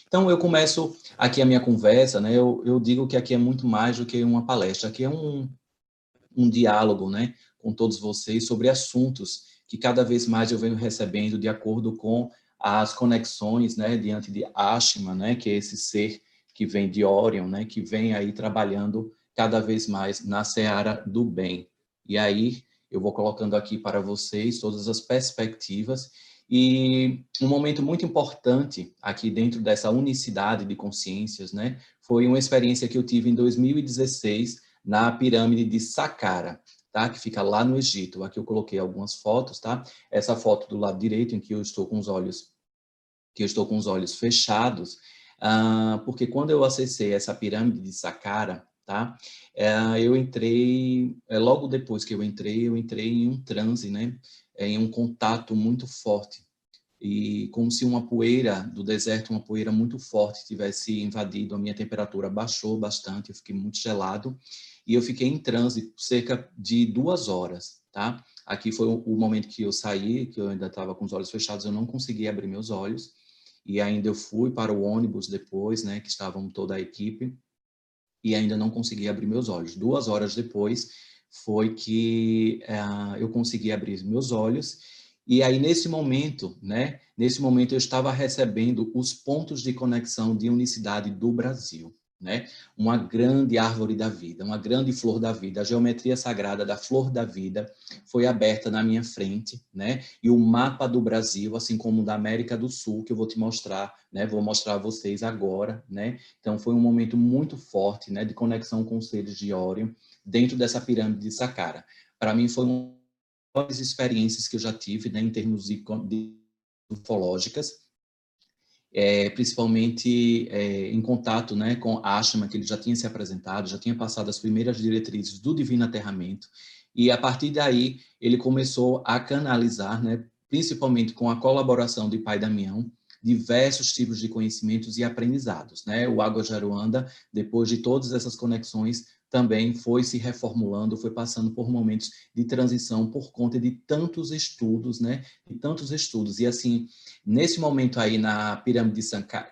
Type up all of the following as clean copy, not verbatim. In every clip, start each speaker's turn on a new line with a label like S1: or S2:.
S1: Então, eu começo aqui a minha conversa, né? Eu digo que aqui é muito mais do que uma palestra, aqui é um diálogo, né, com todos vocês sobre assuntos que cada vez mais eu venho recebendo de acordo com as conexões, né, diante de Ashima, né, que é esse ser que vem de Orion, né, que vem aí trabalhando cada vez mais na seara do bem. E aí eu vou colocando aqui para vocês todas as perspectivas e um momento muito importante aqui dentro dessa unicidade de consciências, né, foi uma experiência que eu tive em 2016 na pirâmide de Saqqara, tá? Que fica lá no Egito. Aqui eu coloquei algumas fotos, tá? Essa foto do lado direito em que eu estou com os olhos fechados, porque quando eu acessei essa pirâmide de Saqqara, tá? Eu entrei, logo depois que eu entrei em um transe, né? Em um contato muito forte e como se uma poeira do deserto, uma poeira muito forte tivesse invadido, a minha temperatura baixou bastante, eu fiquei muito gelado e eu fiquei em transe por cerca de 2 horas, tá? Aqui foi o momento que eu saí, que eu ainda estava com os olhos fechados, eu não consegui abrir meus olhos e ainda eu fui para o ônibus depois, né, que estavam toda a equipe e ainda não consegui abrir meus olhos. 2 horas depois foi que eu consegui abrir meus olhos e aí nesse momento, né, nesse momento eu estava recebendo os pontos de conexão de unicidade do Brasil, né? Uma grande árvore da vida, uma grande flor da vida, a geometria sagrada da flor da vida foi aberta na minha frente, né? E o mapa do Brasil, assim como da América do Sul, que eu vou te mostrar, né? Vou mostrar a vocês agora, né? Então foi um momento muito forte, né, de conexão com os seres de Órion dentro dessa pirâmide de Saqqara. Para mim foi uma das experiências que eu já tive, né, em termos de ufológicas, principalmente em contato, né, com Ashima, que ele já tinha se apresentado, já tinha passado as primeiras diretrizes do divino aterramento, e a partir daí ele começou a canalizar, né, principalmente com a colaboração de Pai Damião, diversos tipos de conhecimentos e aprendizados, né? O Água de Aruanda, depois de todas essas conexões, também foi se reformulando, foi passando por momentos de transição por conta de tantos estudos, né? De tantos estudos. E assim, nesse momento aí na pirâmide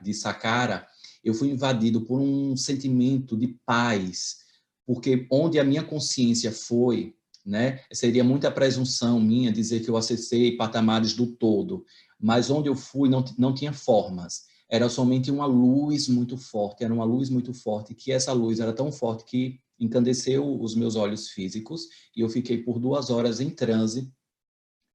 S1: de Saqqara, eu fui invadido por um sentimento de paz, porque onde a minha consciência foi, né, seria muita presunção minha dizer que eu acessei patamares do todo, mas onde eu fui não tinha formas, era somente uma luz muito forte, era uma luz muito forte, que essa luz era tão forte que encandeceu os meus olhos físicos, e eu fiquei por 2 horas em transe,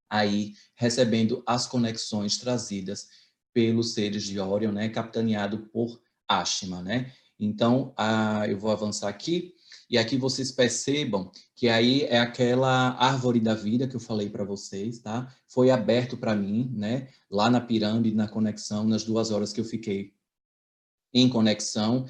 S1: aí recebendo as conexões trazidas pelos seres de Orion, né, capitaneado por Ashima, né? Então, eu vou avançar aqui, e aqui vocês percebam que aí é aquela árvore da vida que eu falei para vocês, tá? Foi aberto para mim, né, lá na pirâmide, na conexão, nas 2 horas que eu fiquei em conexão,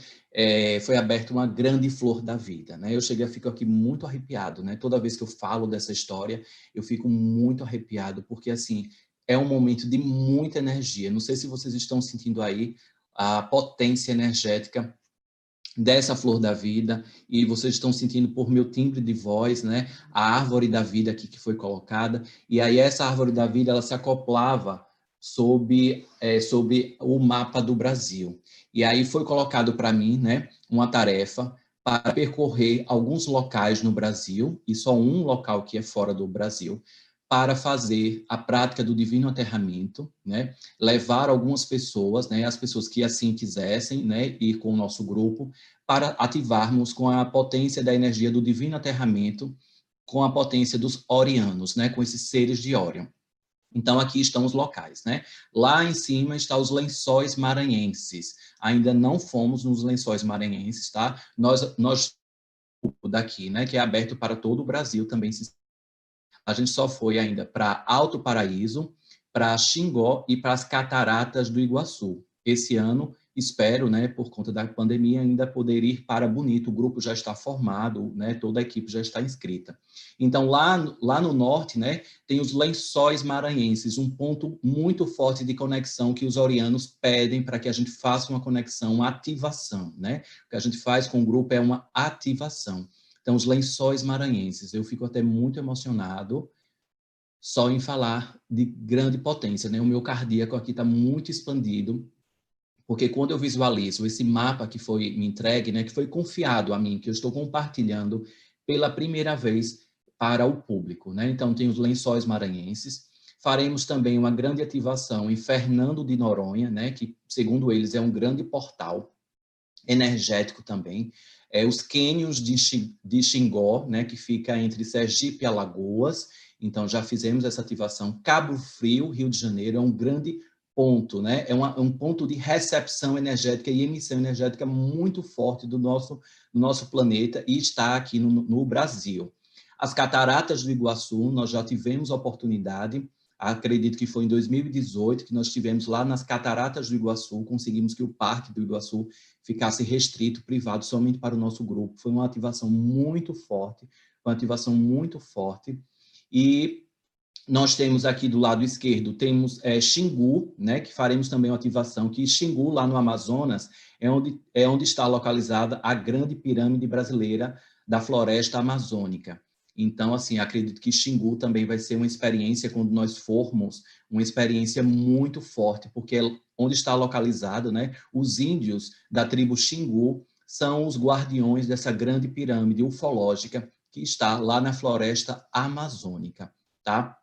S1: foi aberta uma grande flor da vida, né? Eu cheguei a ficar aqui muito arrepiado, né? Toda vez que eu falo dessa história, eu fico muito arrepiado, porque, assim, é um momento de muita energia. Não sei se vocês estão sentindo aí a potência energética dessa flor da vida, e vocês estão sentindo por meu timbre de voz, né? A árvore da vida aqui que foi colocada, e aí essa árvore da vida, ela se acoplava sob o mapa do Brasil. E aí foi colocado para mim, né, uma tarefa para percorrer alguns locais no Brasil, e só um local que é fora do Brasil, para fazer a prática do divino aterramento, né, levar algumas pessoas, né, as pessoas que assim quisessem, né, ir com o nosso grupo, para ativarmos com a potência da energia do divino aterramento, com a potência dos orianos, né, com esses seres de Órion. Então, aqui estão os locais, né? Lá em cima estão os Lençóis Maranhenses. Ainda não fomos nos Lençóis Maranhenses, tá? Nós daqui, né, que é aberto para todo o Brasil também. A gente só foi ainda para Alto Paraíso, para Xingó e para as Cataratas do Iguaçu. Esse ano, espero, né, por conta da pandemia, ainda poder ir para Bonito. O grupo já está formado, né, toda a equipe já está inscrita. Então, lá no norte, né, tem os Lençóis Maranhenses, um ponto muito forte de conexão que os orianos pedem para que a gente faça uma conexão, uma ativação, né? O que a gente faz com o grupo é uma ativação. Então, os Lençóis Maranhenses, eu fico até muito emocionado só em falar de grande potência, né? O meu cardíaco aqui está muito expandido, Porque quando eu visualizo esse mapa que foi me entregue, né, que foi confiado a mim, que eu estou compartilhando pela primeira vez para o público, né? Então, tem os Lençóis Maranhenses. Faremos também uma grande ativação em Fernando de Noronha, né, que, segundo eles, é um grande portal energético também. Os cânions de Xingó, né, que fica entre Sergipe e Alagoas. Então, já fizemos essa ativação. Cabo Frio, Rio de Janeiro, é um grande ponto, né? Um ponto de recepção energética e emissão energética muito forte do nosso planeta e está aqui no Brasil. As Cataratas do Iguaçu, nós já tivemos a oportunidade, acredito que foi em 2018, que nós tivemos lá nas Cataratas do Iguaçu, conseguimos que o Parque do Iguaçu ficasse restrito, privado, somente para o nosso grupo. Foi uma ativação muito forte, e nós temos aqui do lado esquerdo, temos Xingu, né, que faremos também uma ativação, que Xingu, lá no Amazonas, é onde está localizada a grande pirâmide brasileira da floresta amazônica. Então, assim, acredito que Xingu também vai ser uma experiência, quando nós formos, uma experiência muito forte, porque onde está localizado, né, os índios da tribo Xingu são os guardiões dessa grande pirâmide ufológica que está lá na floresta amazônica, tá?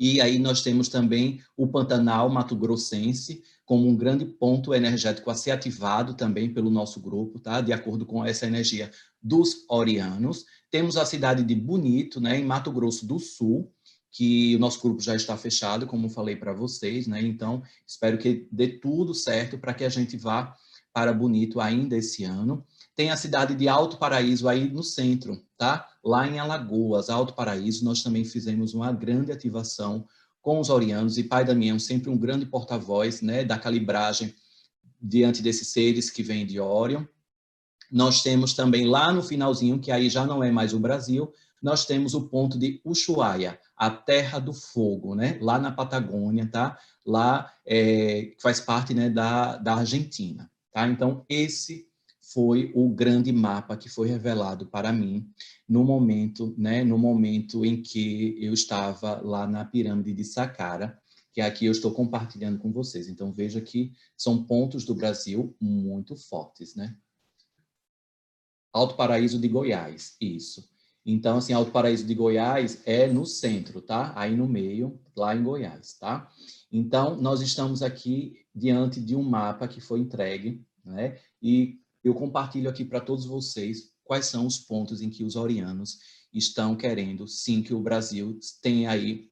S1: E aí nós temos também o Pantanal Mato Grossense como um grande ponto energético a ser ativado também pelo nosso grupo, tá? De acordo com essa energia dos orianos. Temos a cidade de Bonito, né, em Mato Grosso do Sul, que o nosso grupo já está fechado, como falei para vocês, né? Então, espero que dê tudo certo para que a gente vá para Bonito ainda esse ano. Tem a cidade de Alto Paraíso aí no centro, tá? Lá em Alagoas, Alto Paraíso, nós também fizemos uma grande ativação com os orianos, e Pai Damião sempre um grande porta-voz, né, da calibragem diante desses seres que vêm de Órion. Nós temos também lá no finalzinho, que aí já não é mais o Brasil, nós temos o ponto de Ushuaia, a Terra do Fogo, né? Lá na Patagônia, tá? Lá que faz parte, né, da Argentina, tá? Então, esse foi o grande mapa que foi revelado para mim no momento, né, no momento em que eu estava lá na pirâmide de Saqqara, que aqui eu estou compartilhando com vocês. Então, veja que são pontos do Brasil muito fortes, né? Alto Paraíso de Goiás, isso. Então, assim, Alto Paraíso de Goiás é no centro, tá? Aí no meio, lá em Goiás, tá? Então, nós estamos aqui diante de um mapa que foi entregue, né? E eu compartilho aqui para todos vocês quais são os pontos em que os orianos estão querendo, sim, que o Brasil tenha aí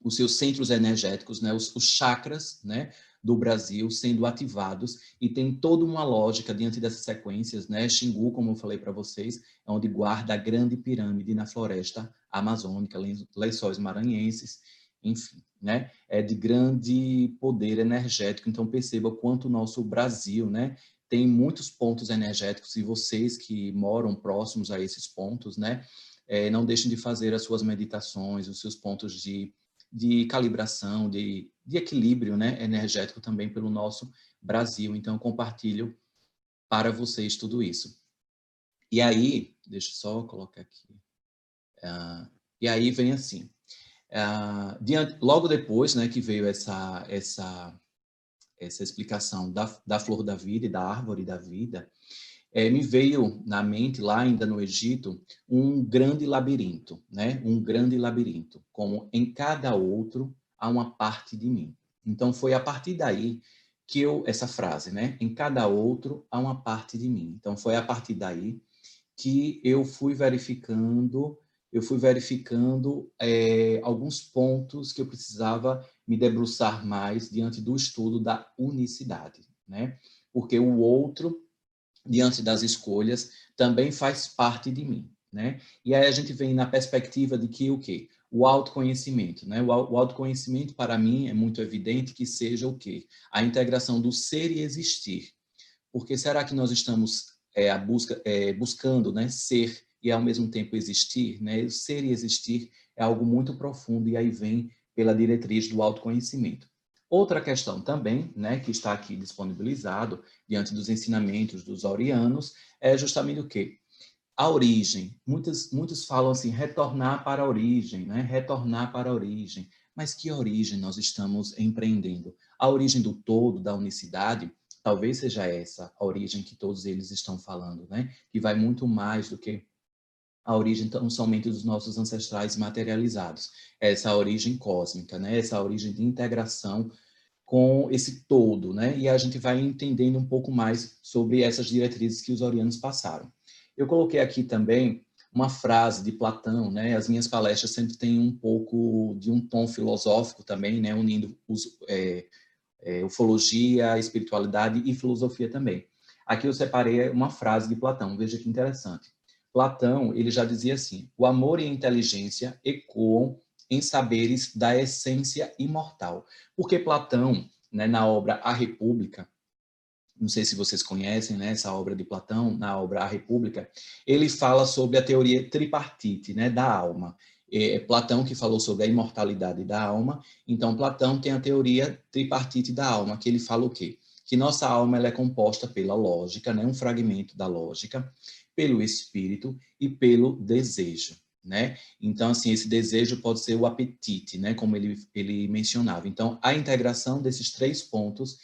S1: os seus centros energéticos, né, os chakras, né, do Brasil sendo ativados, e tem toda uma lógica diante dessas sequências, né? Xingu, como eu falei para vocês, é onde guarda a grande pirâmide na floresta amazônica, Lençóis Maranhenses, enfim, né? É de grande poder energético. Então perceba o quanto o nosso Brasil, né, tem muitos pontos energéticos, e vocês que moram próximos a esses pontos, né, não deixem de fazer as suas meditações, os seus pontos de calibração, de equilíbrio, né, energético também pelo nosso Brasil. Então, eu compartilho para vocês tudo isso. E aí, deixa eu só colocar aqui. E aí vem assim. Logo depois, né, que veio essa explicação da flor da vida e da árvore da vida, me veio na mente, lá ainda no Egito, um grande labirinto, né? Um grande labirinto, como em cada outro há uma parte de mim. Então, foi a partir daí que essa frase, né? Em cada outro há uma parte de mim. Então, foi a partir daí que eu fui verificando alguns pontos que eu precisava me debruçar mais diante do estudo da unicidade, né? Porque o outro, diante das escolhas, também faz parte de mim, né? E aí a gente vem na perspectiva de que o quê? O autoconhecimento, né? O autoconhecimento, para mim, é muito evidente que seja o quê? A integração do ser e existir. Porque será que nós estamos buscando, né, ser e ao mesmo tempo existir, né? Ser e existir é algo muito profundo, e aí vem pela diretriz do autoconhecimento. Outra questão também, né, que está aqui disponibilizado diante dos ensinamentos dos orianos, é justamente o quê? A origem. Muitos falam assim, retornar para a origem, né? Retornar para a origem. Mas que origem nós estamos empreendendo? A origem do todo, da unicidade, talvez seja essa a origem que todos eles estão falando, né? Que vai muito mais do que a origem tão somente dos nossos ancestrais materializados. Essa origem cósmica, né? Essa origem de integração com esse todo, né? E a gente vai entendendo um pouco mais sobre essas diretrizes que os orianos passaram. Eu coloquei aqui também uma frase de Platão, né? As minhas palestras sempre têm um pouco de um tom filosófico também, né? Unindo ufologia, espiritualidade e filosofia também. Aqui eu separei uma frase de Platão, veja que interessante. Platão, ele já dizia assim: o amor e a inteligência ecoam em saberes da essência imortal. Porque Platão, né, na obra A República, não sei se vocês conhecem, né, essa obra de Platão, na obra A República, ele fala sobre a teoria tripartite, né, da alma. É Platão que falou sobre a imortalidade da alma, então Platão tem a teoria tripartite da alma, que ele fala o quê? Que nossa alma ela é composta pela lógica, né, um fragmento da lógica, pelo espírito e pelo desejo. Né? Então, assim, esse desejo pode ser o apetite, né? Como ele mencionava. Então, a integração desses 3 pontos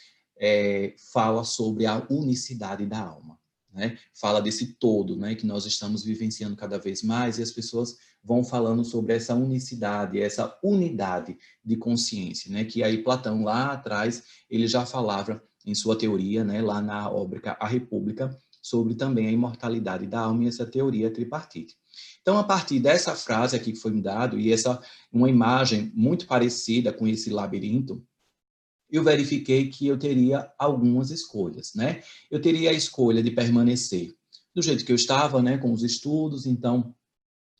S1: fala sobre a unicidade da alma, né? Fala desse todo, né? Que nós estamos vivenciando cada vez mais e as pessoas vão falando sobre essa unicidade, essa unidade de consciência, né? Que aí Platão lá atrás ele já falava em sua teoria, né? Lá na obra A República sobre também a imortalidade da alma e essa teoria tripartite. Então, a partir dessa frase aqui que foi me dado e uma imagem muito parecida com esse labirinto, eu verifiquei que eu teria algumas escolhas, né? Eu teria a escolha de permanecer do jeito que eu estava, né, com os estudos, então,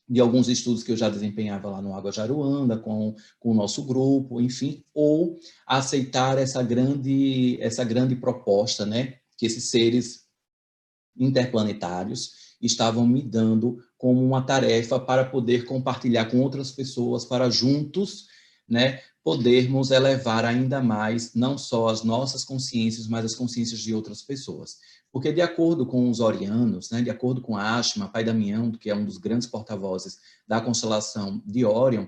S1: de alguns estudos que eu já desempenhava lá no Água Jaruanda, com o nosso grupo, enfim, ou aceitar essa grande proposta, né, que esses seres interplanetários estavam me dando como uma tarefa para poder compartilhar com outras pessoas, para juntos, né, podermos elevar ainda mais não só as nossas consciências, mas as consciências de outras pessoas. Porque de acordo com os orianos, né, de acordo com Ashma, pai Damião, que é um dos grandes porta-vozes da constelação de Órion,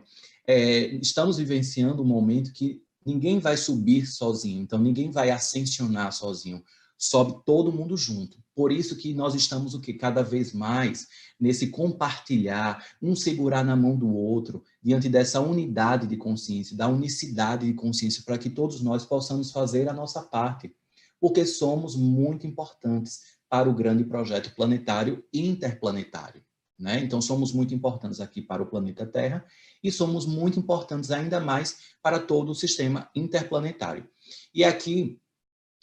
S1: estamos vivenciando um momento que ninguém vai subir sozinho, então ninguém vai ascensionar sozinho, sobe todo mundo junto. Por isso que nós estamos o que cada vez mais nesse compartilhar, um segurar na mão do outro, diante dessa unidade de consciência, da unicidade de consciência, para que todos nós possamos fazer a nossa parte, porque somos muito importantes para o grande projeto planetário e interplanetário. Né? Então, somos muito importantes aqui para o planeta Terra e somos muito importantes ainda mais para todo o sistema interplanetário. E aqui,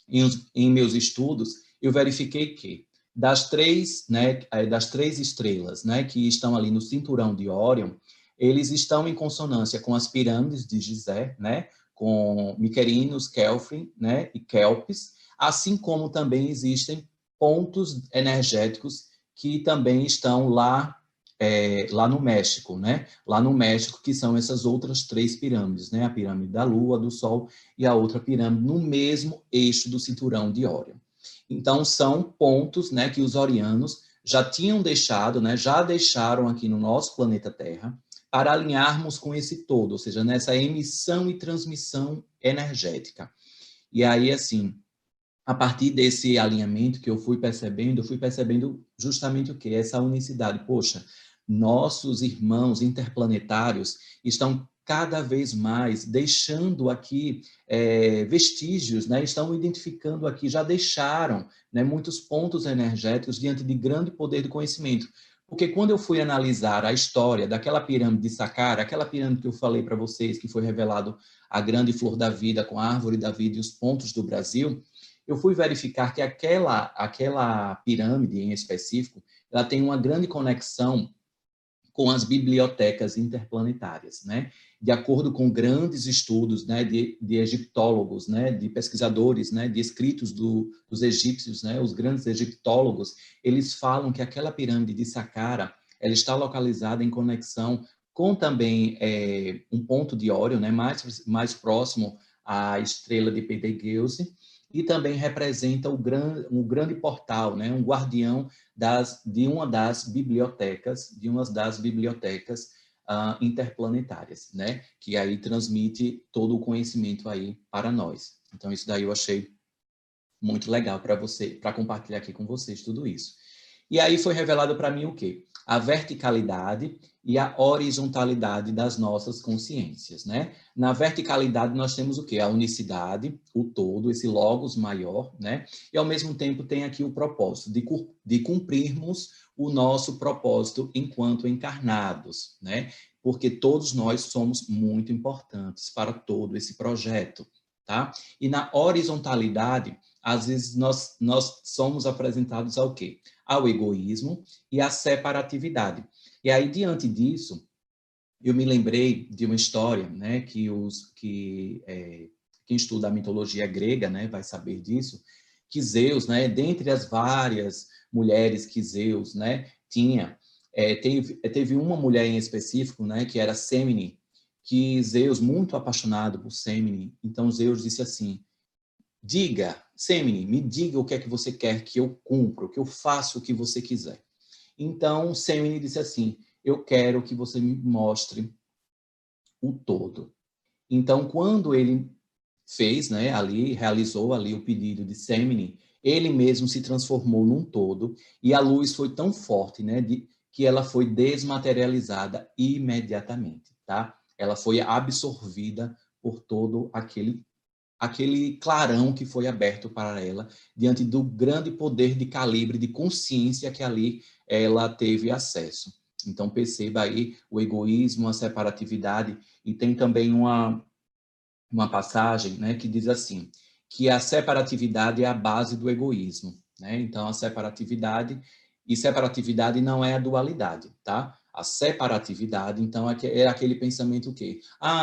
S1: em meus estudos, eu verifiquei que das três estrelas, né, que estão ali no cinturão de Órion, eles estão em consonância com as pirâmides de Gizé, né, com Miquerinos, Kelfrin, né, e Kelpis, assim como também existem pontos energéticos que também estão lá no México, né? Lá no México, que são essas outras 3 pirâmides, né? A pirâmide da Lua, do Sol e a outra pirâmide no mesmo eixo do cinturão de Órion. Então, são pontos, né, que os orianos já tinham deixado, né, já deixaram aqui no nosso planeta Terra, para alinharmos com esse todo, ou seja, nessa emissão e transmissão energética. E aí, assim, a partir desse alinhamento que eu fui percebendo justamente o que? Essa unicidade. Poxa, nossos irmãos interplanetários estão cada vez mais deixando aqui vestígios, né? Estão identificando aqui, já deixaram, né, muitos pontos energéticos diante de grande poder do conhecimento. Porque quando eu fui analisar a história daquela pirâmide de Saqqara, aquela pirâmide que eu falei para vocês, que foi revelado a grande flor da vida com a árvore da vida e os pontos do Brasil, eu fui verificar que aquela pirâmide em específico, ela tem uma grande conexão com as bibliotecas interplanetárias, né? De acordo com grandes estudos, né, de egiptólogos, né, de pesquisadores, né, de escritos dos egípcios, né, os grandes egiptólogos, eles falam que aquela pirâmide de Saqqara, ela está localizada em conexão com também um ponto de Órion, né, mais próximo à estrela de Betelgeuse, e também representa um grande portal, né, um guardião de uma das bibliotecas, interplanetárias, né, que aí transmite todo o conhecimento aí para nós. Então isso daí eu achei Muito legal para compartilhar aqui com vocês tudo isso. E aí foi revelado para mim o quê? A verticalidade e a horizontalidade das nossas consciências, né? Na verticalidade nós temos o quê? A unicidade, o todo, esse logos maior, né? E ao mesmo tempo tem aqui o propósito de cumprirmos o nosso propósito enquanto encarnados, né? Porque todos nós somos muito importantes para todo esse projeto, tá? E na horizontalidade, às vezes nós somos apresentados ao quê? Ao egoísmo e à separatividade. E aí, diante disso, eu me lembrei de uma história, né, quem estuda a mitologia grega, né, vai saber disso, que Zeus, né, dentre as várias mulheres que Zeus, né, tinha, teve uma mulher em específico, né, que era Sêmine, que Zeus, muito apaixonado por Sêmine, então Zeus disse assim: diga, Sêmine, me diga o que é que você quer que eu cumpra, que eu faça o que você quiser. Então, Sêmine disse assim: eu quero que você me mostre o todo. Então, quando ele fez, né, ali, realizou ali o pedido de Sêmine, ele mesmo se transformou num todo, e a luz foi tão forte, né, que ela foi desmaterializada imediatamente, tá? Ela foi absorvida por todo aquele clarão que foi aberto para ela, diante do grande poder de calibre, de consciência que ali ela teve acesso. Então, perceba aí o egoísmo, a separatividade, e tem também uma passagem, né, que diz assim, que a separatividade é a base do egoísmo, né? Então, a separatividade não é a dualidade, tá? A separatividade, então, é aquele pensamento que,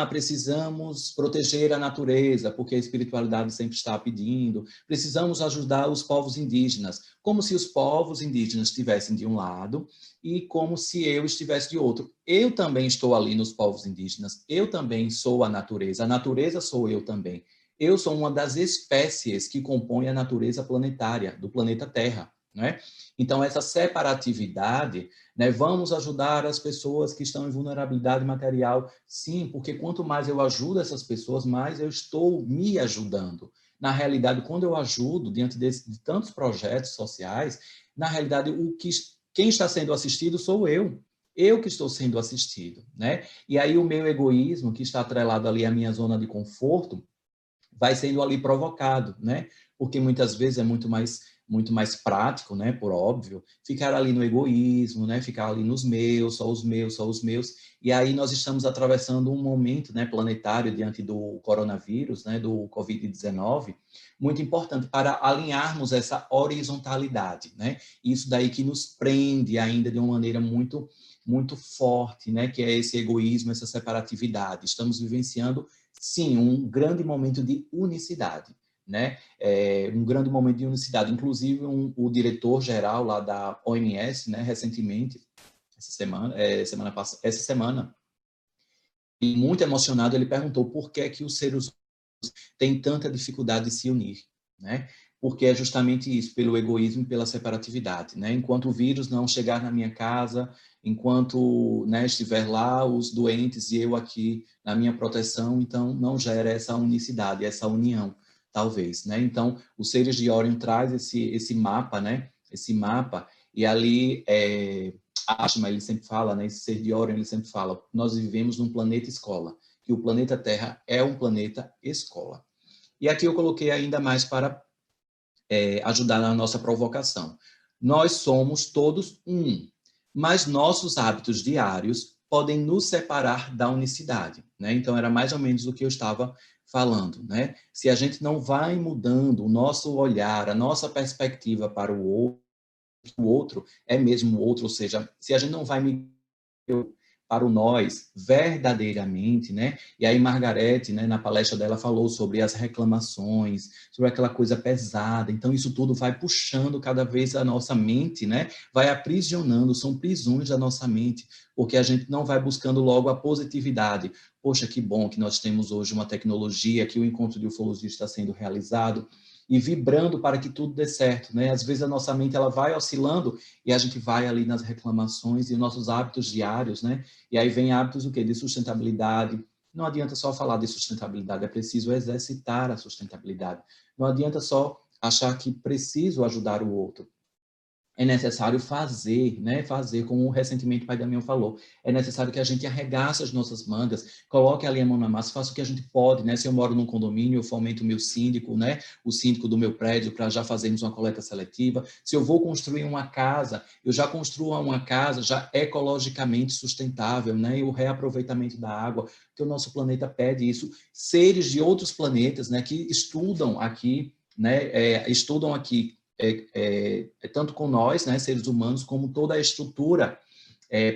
S1: precisamos proteger a natureza, porque a espiritualidade sempre está pedindo, precisamos ajudar os povos indígenas, como se os povos indígenas estivessem de um lado e como se eu estivesse de outro. Eu também estou ali nos povos indígenas, eu também sou a natureza sou eu também. Eu sou uma das espécies que compõem a natureza planetária, do planeta Terra, né? Então, essa separatividade, né, vamos ajudar as pessoas que estão em vulnerabilidade material, sim, porque quanto mais eu ajudo essas pessoas, mais eu estou me ajudando. Na realidade, quando eu ajudo, diante de tantos projetos sociais, na realidade, quem está sendo assistido sou eu que estou sendo assistido, né? E aí o meu egoísmo, que está atrelado ali à minha zona de conforto, vai sendo ali provocado, né? Porque muitas vezes é muito mais prático, né, por óbvio, ficar ali no egoísmo, né, ficar ali nos meus, só os meus, só os meus. E aí nós estamos atravessando um momento, né, planetário diante do coronavírus, né, do COVID-19, muito importante para alinharmos essa horizontalidade, né? Isso daí que nos prende ainda de uma maneira muito forte, né, que é esse egoísmo, essa separatividade. Estamos vivenciando, sim, um grande momento de unicidade, né? Um grande momento de unicidade. Inclusive, o diretor-geral lá da OMS, né, recentemente, essa semana, e muito emocionado, ele perguntou por que que os seres têm tanta dificuldade de se unir, né? Porque é justamente isso, pelo egoísmo e pela separatividade, né? Enquanto o vírus não chegar na minha casa, enquanto, né, estiver lá os doentes e eu aqui na minha proteção, então não gera essa unicidade, essa união, talvez, né? Então, os seres de Orion traz esse mapa, né? Esse mapa, e ali Ashma, ele sempre fala, né? Esse ser de Orion, ele sempre fala, nós vivemos num planeta escola, que o planeta Terra é um planeta escola. E aqui eu coloquei ainda mais para ajudar na nossa provocação. Nós somos todos um, mas nossos hábitos diários podem nos separar da unicidade, né? Então, era mais ou menos o que eu estava falando, né? Se a gente não vai mudando o nosso olhar, a nossa perspectiva para o outro é mesmo o outro, ou seja, se a gente não vai para o nós verdadeiramente, né? E aí Margarete, né, na palestra dela falou sobre as reclamações, sobre aquela coisa pesada. Então isso tudo vai puxando cada vez a nossa mente, né? Vai aprisionando, são prisões da nossa mente, porque a gente não vai buscando logo a positividade. Poxa, que bom que nós temos hoje uma tecnologia, que o encontro de ufologia está sendo realizado e vibrando para que tudo dê certo, né? Às vezes a nossa mente ela vai oscilando e a gente vai ali nas reclamações e nossos hábitos diários, né? E aí vem hábitos o quê? De sustentabilidade. Não adianta só falar de sustentabilidade, é preciso exercitar a sustentabilidade. Não adianta só achar que preciso ajudar o outro. É necessário fazer, né? Fazer, como recentemente o pai Damião falou. É necessário que a gente arregace as nossas mangas, coloque ali a mão na massa, faça o que a gente pode, né? Se eu moro num condomínio, eu fomento o meu síndico, né? O síndico do meu prédio, para já fazermos uma coleta seletiva. Se eu vou construir uma casa, eu já construo uma casa já ecologicamente sustentável, né? E o reaproveitamento da água, que o nosso planeta pede isso. Seres de outros planetas, né? Que estudam aqui, né? Estudam aqui tanto com nós, né, seres humanos, como toda a estrutura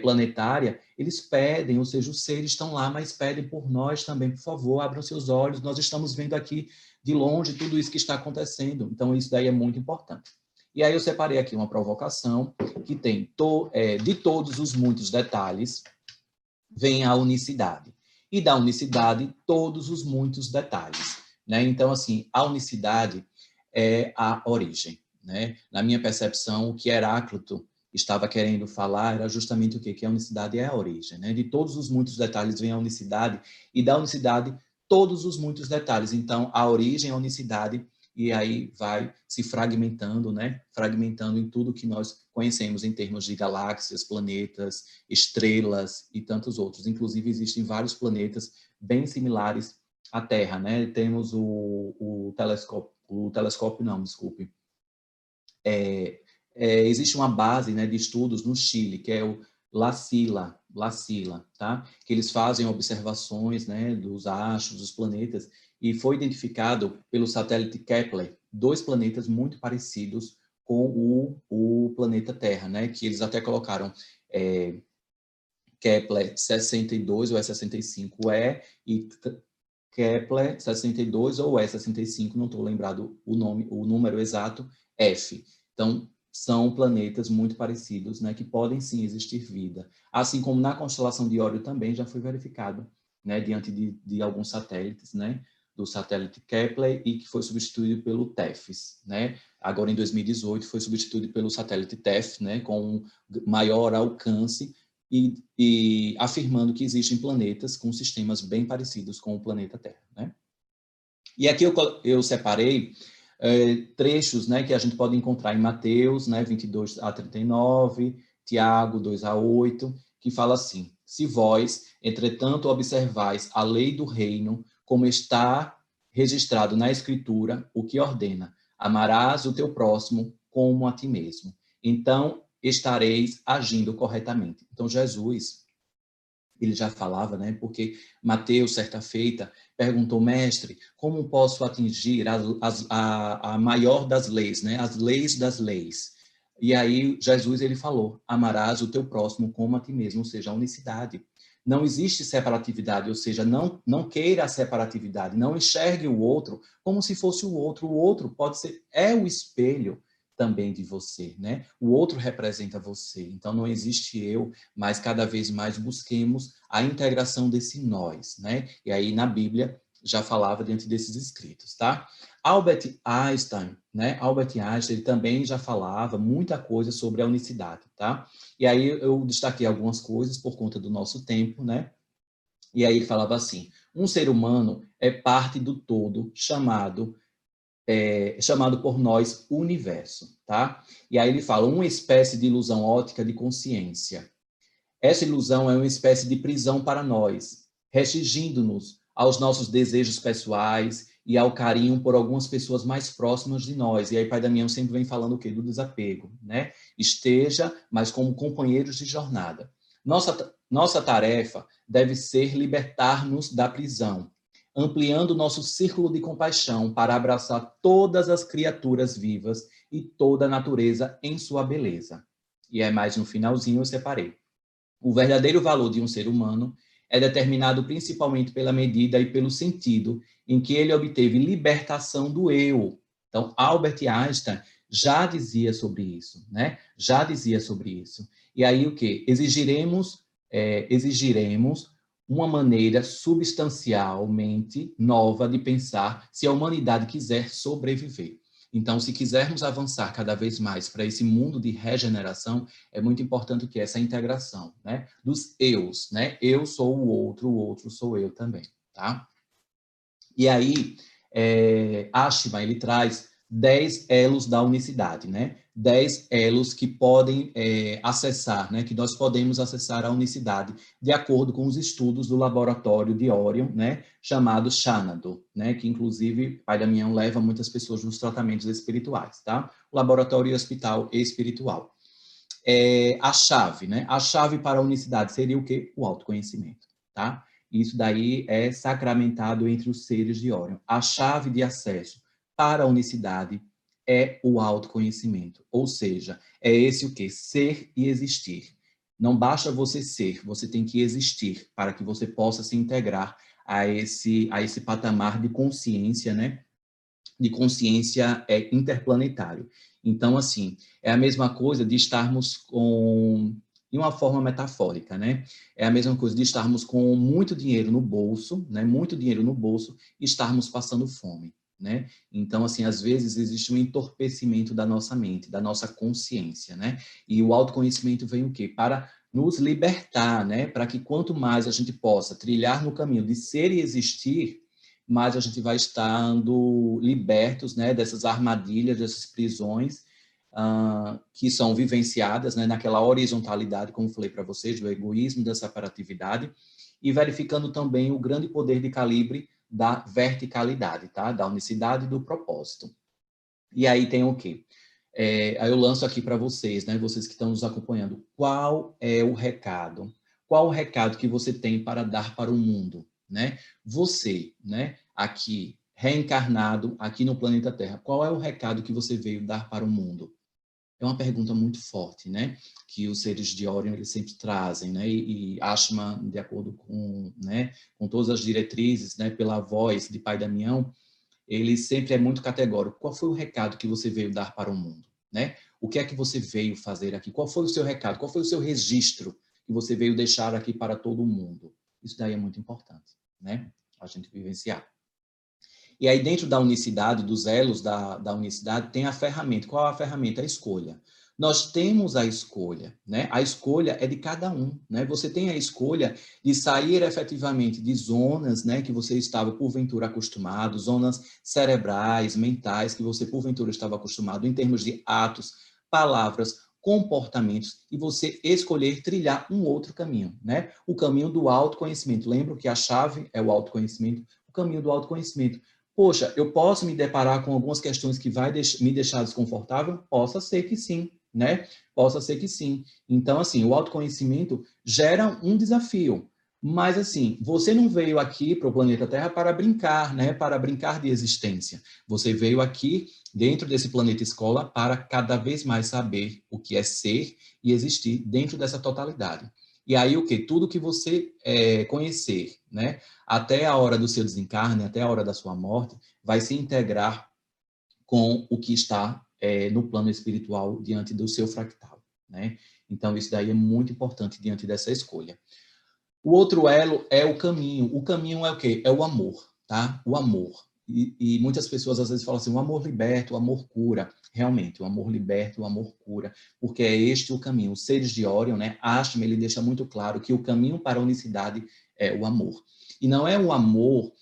S1: planetária, eles pedem, ou seja, os seres estão lá, mas pedem por nós também, por favor, abram seus olhos, nós estamos vendo aqui de longe tudo isso que está acontecendo, então isso daí é muito importante. E aí eu separei aqui uma provocação que tem, de todos os muitos detalhes, vem a unicidade. E da unicidade, todos os muitos detalhes. Né? Então, assim, a unicidade é a origem. Né? Na minha percepção, o que Heráclito estava querendo falar era justamente o quê? Que a unicidade é a origem. Né? De todos os muitos detalhes vem a unicidade, e da unicidade, todos os muitos detalhes. Então, a origem, a unicidade, e aí vai se fragmentando, né? Fragmentando em tudo que nós conhecemos em termos de galáxias, planetas, estrelas e tantos outros. Inclusive, existem vários planetas bem similares à Terra, né? Temos o telescópio não, desculpe. Existe uma base, né, de estudos no Chile, que é o LaCilla, tá? Que eles fazem observações, né, dos astros, dos planetas, e foi identificado pelo satélite Kepler dois planetas muito parecidos com o planeta Terra, né? Que eles até colocaram Kepler 62 ou E65E e Kepler 62 ou E65, não estou lembrado o número exato, F. Então, são planetas muito parecidos, né, que podem sim existir vida. Assim como na constelação de Órion também já foi verificado, né, diante de alguns satélites, né, do satélite Kepler, e que foi substituído pelo TEFES, né? Agora em 2018 foi substituído pelo satélite TEF, né, com um maior alcance, e afirmando que existem planetas com sistemas bem parecidos com o planeta Terra. Né? E aqui eu separei trechos, né, que a gente pode encontrar em Mateus, né, 22 a 39, Tiago 2 a 8, que fala assim: se vós, entretanto, observais a lei do reino, como está registrado na Escritura, o que ordena: amarás o teu próximo como a ti mesmo. Então, estareis agindo corretamente. Então, Jesus, ele já falava, né? Porque Mateus, certa feita, perguntou, mestre, como posso atingir a maior das leis, né? As leis das leis. E aí, Jesus, ele falou, amarás o teu próximo como a ti mesmo, ou seja, a unicidade. Não existe separatividade, ou seja, não queira a separatividade, não enxergue o outro como se fosse o outro pode ser, é o espelho também de você, né? O outro representa você. Então não existe eu, mas cada vez mais busquemos a integração desse nós, né? E aí na Bíblia já falava diante desses escritos, tá? Albert Einstein, né? Albert Einstein ele também já falava muita coisa sobre a unicidade, tá? E aí eu destaquei algumas coisas por conta do nosso tempo, né? E aí ele falava assim: um ser humano é parte do todo chamado por nós universo, tá? E aí ele fala uma espécie de ilusão óptica de consciência. Essa ilusão é uma espécie de prisão para nós, restringindo-nos aos nossos desejos pessoais e ao carinho por algumas pessoas mais próximas de nós. E aí Pai Damião sempre vem falando o quê? Do desapego, né? Esteja, mas como companheiros de jornada. Nossa tarefa deve ser libertar-nos da prisão, ampliando nosso círculo de compaixão para abraçar todas as criaturas vivas e toda a natureza em sua beleza. E é mais no finalzinho eu separei. O verdadeiro valor de um ser humano é determinado principalmente pela medida e pelo sentido em que ele obteve libertação do eu. Então, Albert Einstein já dizia sobre isso, né? Já dizia sobre isso. E aí o que? Exigiremos uma maneira substancialmente nova de pensar se a humanidade quiser sobreviver. Então, se quisermos avançar cada vez mais para esse mundo de regeneração, é muito importante que essa integração, né, dos eus, né? Eu sou o outro sou eu também, tá? E aí, Ashman, ele traz 10 elos da unicidade, né? 10 elos que podem acessar, né? Que nós podemos acessar a unicidade, de acordo com os estudos do laboratório de Orion, né? Chamado Xanadu, né? Que, inclusive, Pai Damião leva muitas pessoas nos tratamentos espirituais, tá? O laboratório e hospital espiritual. A chave, né? A chave para a unicidade seria o quê? O autoconhecimento, tá? Isso daí é sacramentado entre os seres de Orion. A chave de acesso para a unicidade é o autoconhecimento, ou seja, é esse o quê? Ser e existir. Não basta você ser, você tem que existir para que você possa se integrar a esse patamar de consciência, né? De consciência interplanetário. Então, assim, é a mesma coisa de estarmos com, de uma forma metafórica, né? É a mesma coisa de estarmos com muito dinheiro no bolso, né? Muito dinheiro no bolso e estarmos passando fome, né? Então, assim, às vezes existe um entorpecimento da nossa mente, da nossa consciência, né? E o autoconhecimento vem o quê? Para nos libertar, né? Para que quanto mais a gente possa trilhar no caminho de ser e existir, mais a gente vai estando libertos, né, dessas armadilhas, dessas prisões que são vivenciadas, né, naquela horizontalidade, como falei para vocês, do egoísmo, da separatividade, e verificando também o grande poder de calibre da verticalidade, tá? Da unicidade e do propósito. E aí tem o quê? Aí eu lanço aqui para vocês, né, vocês que estão nos acompanhando, qual é o recado? Qual o recado que você tem para dar para o mundo, né? Você, né, aqui reencarnado aqui no planeta Terra, qual é o recado que você veio dar para o mundo? É uma pergunta muito forte, né? Que os seres de Orion eles sempre trazem, né? E Ashman, de acordo com, né, com todas as diretrizes, né, pela voz de Pai Damião, ele sempre é muito categórico. Qual foi o recado que você veio dar para o mundo, né? O que é que você veio fazer aqui? Qual foi o seu recado? Qual foi o seu registro que você veio deixar aqui para todo mundo? Isso daí é muito importante, né? A gente vivenciar. E aí, dentro da unicidade, dos elos da unicidade, tem a ferramenta. Qual é a ferramenta? A escolha. Nós temos a escolha, né? A escolha é de cada um, né? Você tem a escolha de sair efetivamente de zonas, né, que você estava porventura acostumado, zonas cerebrais, mentais que você porventura estava acostumado em termos de atos, palavras, comportamentos e você escolher trilhar um outro caminho, né? O caminho do autoconhecimento. Lembro que a chave é o autoconhecimento, o caminho do autoconhecimento. Poxa, eu posso me deparar com algumas questões que vai me deixar desconfortável? Possa ser que sim, né? Possa ser que sim. Então, assim, o autoconhecimento gera um desafio. Mas, assim, você não veio aqui para o planeta Terra para brincar, né? Para brincar de existência. Você veio aqui, dentro desse planeta escola, para cada vez mais saber o que é ser e existir dentro dessa totalidade. E aí, o que? Tudo que você conhecer, né? Até a hora do seu desencarne, até a hora da sua morte, vai se integrar com o que está no plano espiritual diante do seu fractal, né? Então, isso daí é muito importante diante dessa escolha. O outro elo é o caminho. O caminho é o quê? É o amor, tá? O amor. E muitas pessoas às vezes falam assim, o amor liberta, o amor cura. Realmente, o amor liberta, o amor cura, porque é este o caminho. Os seres de Orion, né? Ashman, ele deixa muito claro que o caminho para a unicidade é o amor. E não é o amor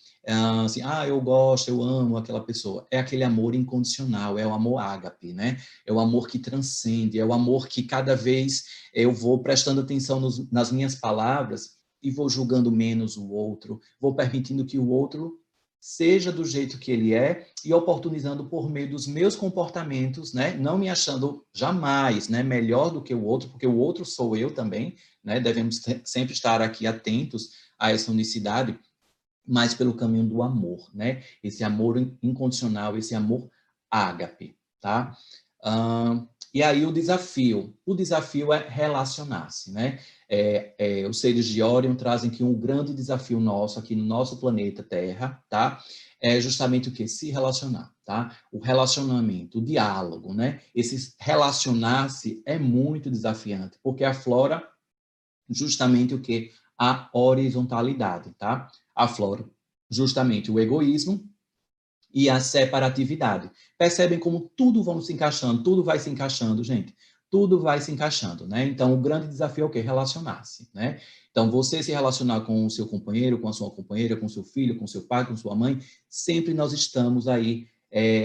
S1: assim, eu gosto, eu amo aquela pessoa. É aquele amor incondicional, é o amor ágape, né? É o amor que transcende, é o amor que cada vez eu vou prestando atenção nas minhas palavras e vou julgando menos o outro, vou permitindo que o outro seja do jeito que ele é e oportunizando por meio dos meus comportamentos, né? Não me achando jamais, né, melhor do que o outro, porque o outro sou eu também, né? Devemos sempre estar aqui atentos a essa unicidade, mas pelo caminho do amor, né? Esse amor incondicional, esse amor ágape, tá? E aí o desafio é relacionar-se, né? Os seres de Orion trazem que um grande desafio nosso aqui no nosso planeta Terra, tá? É justamente o que? Se relacionar, tá? O relacionamento, o diálogo, né? Esse relacionar-se é muito desafiante, porque aflora justamente o que? A horizontalidade, tá? Aflora justamente o egoísmo e a separatividade. Percebem como tudo vão se encaixando, tudo vai se encaixando, gente. Tudo vai se encaixando, né? Então, o grande desafio é o quê? Relacionar-se, né? Então, você se relacionar com o seu companheiro, com a sua companheira, com o seu filho, com o seu pai, com sua mãe, sempre nós estamos aí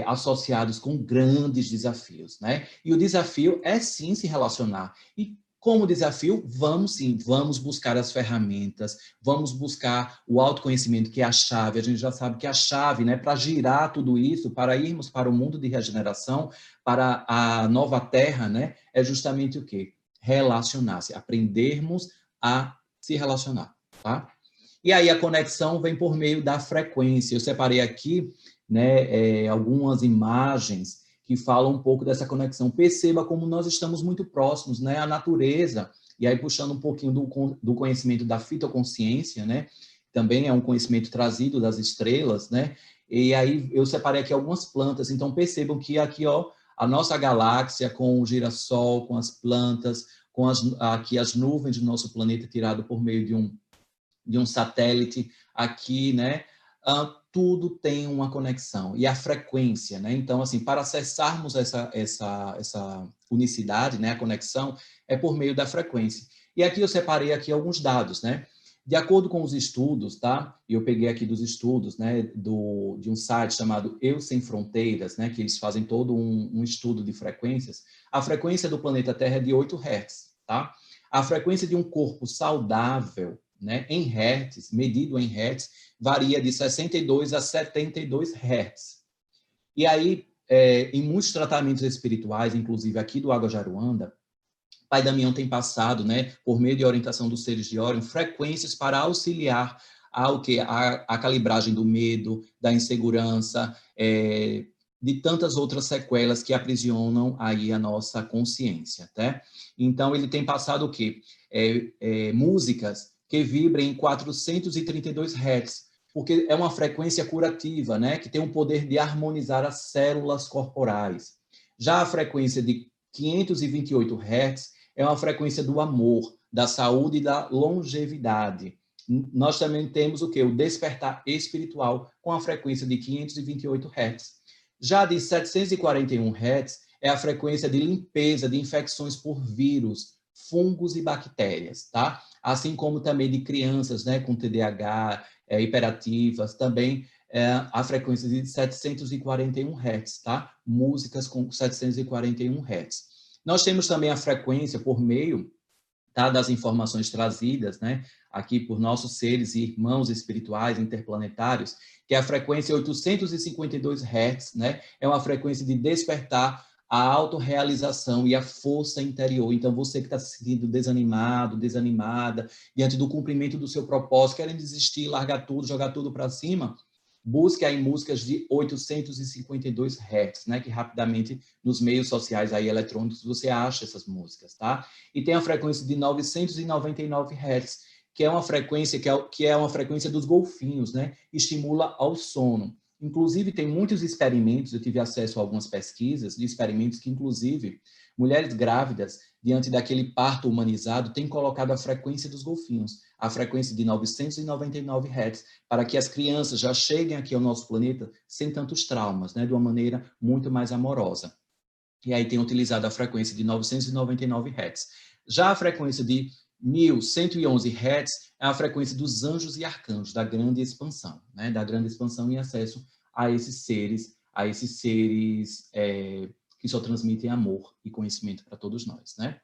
S1: associados com grandes desafios, né? E o desafio é sim se relacionar. E como desafio, vamos sim, vamos buscar as ferramentas, vamos buscar o autoconhecimento, que é a chave. A gente já sabe que a chave, né, para girar tudo isso, para irmos para o mundo de regeneração, para a nova terra, né, é justamente o quê? Relacionar-se, aprendermos a se relacionar, tá? E aí a conexão vem por meio da frequência. Eu separei aqui, né, algumas imagens que falam um pouco dessa conexão. Perceba como nós estamos muito próximos, né? A natureza, e aí puxando um pouquinho do conhecimento da fitoconsciência, né? Também é um conhecimento trazido das estrelas, né? E aí eu separei aqui algumas plantas, então percebam que aqui, ó, a nossa galáxia com o girassol, com as plantas, com aqui as nuvens do nosso planeta tirado por meio de um satélite aqui, né? Tudo tem uma conexão. E a frequência, né? Então, assim, para acessarmos essa unicidade, né? A conexão é por meio da frequência. E aqui eu separei aqui alguns dados, né? De acordo com os estudos, tá? E eu peguei aqui dos estudos, né? De um site chamado Eu Sem Fronteiras, né? Que eles fazem todo um estudo de frequências. A frequência do planeta Terra é de 8 Hz, tá? A frequência de um corpo saudável, né, em hertz, medido em hertz, varia de 62 a 72 hertz. E aí, em muitos tratamentos espirituais, inclusive aqui do Água Jaruanda, Pai Damião tem passado, né, por meio de orientação dos seres de Órion, frequências para auxiliar ao que a calibragem do medo, da insegurança, de tantas outras sequelas que aprisionam aí a nossa consciência, tá? Então ele tem passado o quê? Músicas que vibrem em 432 Hz, porque é uma frequência curativa, né, que tem o poder de harmonizar as células corporais. Já a frequência de 528 Hz é uma frequência do amor, da saúde e da longevidade. Nós também temos o que? O despertar espiritual com a frequência de 528 Hz. Já de 741 Hz é a frequência de limpeza de infecções por vírus, fungos e bactérias, tá? Assim como também de crianças, né, com TDAH, hiperativas, também a frequência de 741 Hz, tá? Músicas com 741 Hz. Nós temos também a frequência por meio, tá, das informações trazidas, né, aqui por nossos seres e irmãos espirituais interplanetários, que é a frequência 852 Hz, né, é uma frequência de despertar a autorrealização e a força interior. Então, você que está se sentindo desanimado, desanimada, diante do cumprimento do seu propósito, querendo desistir, largar tudo, jogar tudo para cima, busque aí músicas de 852 Hz, né, que rapidamente nos meios sociais aí eletrônicos você acha essas músicas, tá? E tem a frequência de 999 Hz, que é uma frequência que é uma frequência dos golfinhos, né? Estimula ao sono. Inclusive, tem muitos experimentos, eu tive acesso a algumas pesquisas de experimentos que, inclusive, mulheres grávidas, diante daquele parto humanizado, têm colocado a frequência dos golfinhos, a frequência de 999 Hz, para que as crianças já cheguem aqui ao nosso planeta sem tantos traumas, né? De uma maneira muito mais amorosa. E aí tem utilizado a frequência de 999 Hz. Já a frequência de 1111 Hz é a frequência dos anjos e arcanjos, da grande expansão, né? Da grande expansão e acesso a esses seres que só transmitem amor e conhecimento para todos nós, né?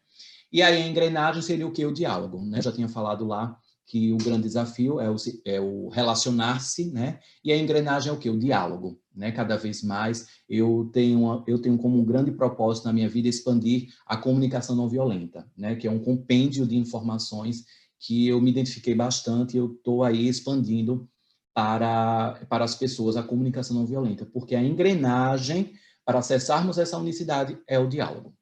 S1: E aí a engrenagem seria o que? O diálogo, né? Já tinha falado lá que o grande desafio é o relacionar-se, né? E a engrenagem é o que? O diálogo, né? Cada vez mais eu tenho como um grande propósito na minha vida expandir a comunicação não violenta, né? Que é um compêndio de informações que eu me identifiquei bastante e eu estou aí expandindo para as pessoas a comunicação não violenta, porque a engrenagem para acessarmos essa unicidade é o diálogo.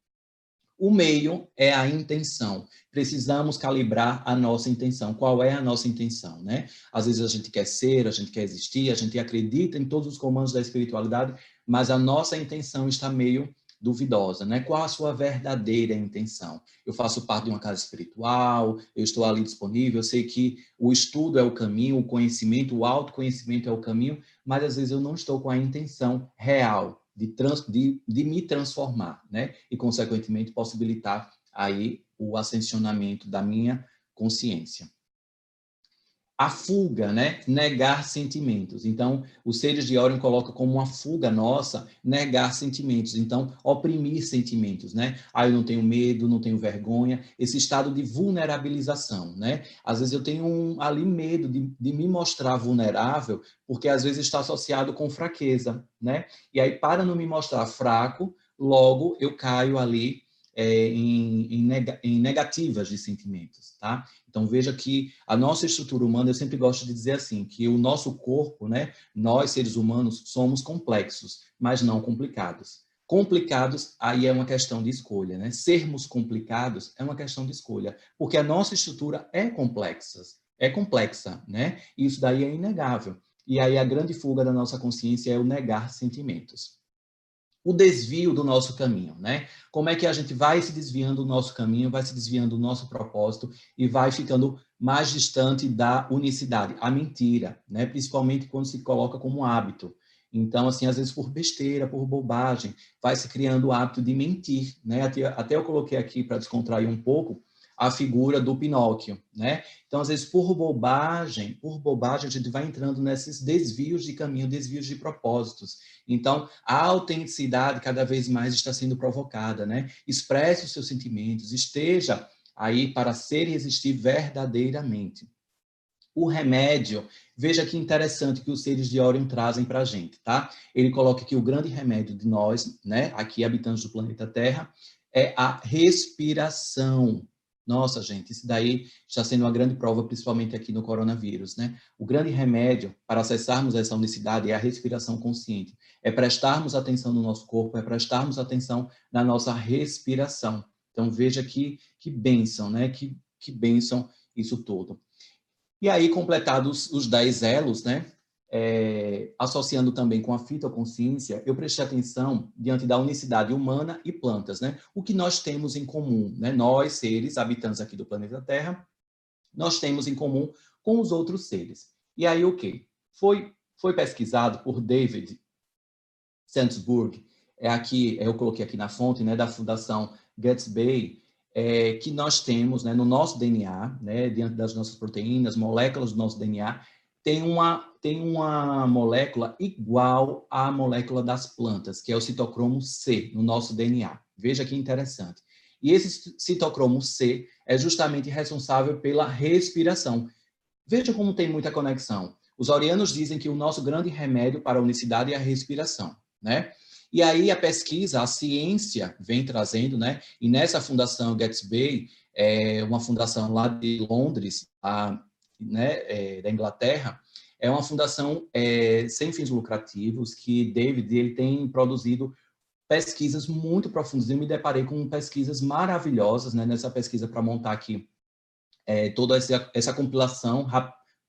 S1: O meio é a intenção. Precisamos calibrar a nossa intenção. Qual é a nossa intenção, né? Às vezes a gente quer ser, a gente quer existir, a gente acredita em todos os comandos da espiritualidade, mas a nossa intenção está meio duvidosa, né? Qual a sua verdadeira intenção? Eu faço parte de uma casa espiritual, eu estou ali disponível, eu sei que o estudo é o caminho, o conhecimento, o autoconhecimento é o caminho, mas às vezes eu não estou com a intenção real de me transformar, né? E, consequentemente, possibilitar aí o ascensionamento da minha consciência. a fuga, né? Negar sentimentos. Então, os seres de Orion colocam como uma fuga nossa negar sentimentos. Então, oprimir sentimentos, né? Eu não tenho medo, não tenho vergonha. Esse estado de vulnerabilização, né? Às vezes eu tenho ali medo de me mostrar vulnerável, porque às vezes está associado com fraqueza, né? E aí, para não me mostrar fraco, logo eu caio ali em negativas de sentimentos, tá? Então, veja que a nossa estrutura humana, eu sempre gosto de dizer assim, que o nosso corpo, né, nós, seres humanos, somos complexos, mas não complicados. Complicados, aí é uma questão de escolha, né? Sermos complicados é uma questão de escolha, porque a nossa estrutura é complexa, né? Isso daí é inegável. E aí a grande fuga da nossa consciência é o negar sentimentos. O desvio do nosso caminho, né? Como é que a gente vai se desviando do nosso caminho, vai se desviando do nosso propósito e vai ficando mais distante da unicidade, a mentira, né? Principalmente quando se coloca como hábito. Então, assim, às vezes por besteira, por bobagem, vai se criando o hábito de mentir, né? Até eu coloquei aqui para descontrair um pouco a figura do Pinóquio, né? Então, às vezes, por bobagem, a gente vai entrando nesses desvios de caminho, desvios de propósitos. Então, a autenticidade cada vez mais está sendo provocada, né? Expresse os seus sentimentos, esteja aí para ser e existir verdadeiramente. O remédio, veja que interessante que os seres de Orion trazem para a gente, tá? Ele coloca que o grande remédio de nós, né, aqui habitantes do planeta Terra, é a respiração. Nossa, gente, isso daí está sendo uma grande prova, principalmente aqui no coronavírus, né? O grande remédio para acessarmos essa unicidade é a respiração consciente. É prestarmos atenção no nosso corpo, é prestarmos atenção na nossa respiração. Então, veja que bênção, né? Que bênção isso tudo. E aí, completados os 10 elos, né? Associando também com a fitoconsciência, eu prestei atenção diante da unicidade humana e plantas, né? O que nós temos em comum, né? Nós, seres, habitantes aqui do planeta Terra, nós temos em comum com os outros seres. E aí, o quê? Foi pesquisado por David Sandsburg, eu coloquei aqui na fonte, né, da Fundação Gatsby, que nós temos, né, no nosso DNA, né, diante das nossas proteínas, moléculas do nosso DNA, tem uma molécula igual à molécula das plantas, que é o citocromo C, no nosso DNA. Veja que interessante. E esse citocromo C é justamente responsável pela respiração. Veja como tem muita conexão. Os orianos dizem que o nosso grande remédio para a unicidade é a respiração, né? E aí a pesquisa, a ciência vem trazendo, né? E nessa fundação Gatsby, uma fundação lá de Londres, da Inglaterra, é uma fundação sem fins lucrativos que David ele tem produzido pesquisas muito profundas. Eu me deparei com pesquisas maravilhosas, né? Nessa pesquisa para montar aqui toda essa compilação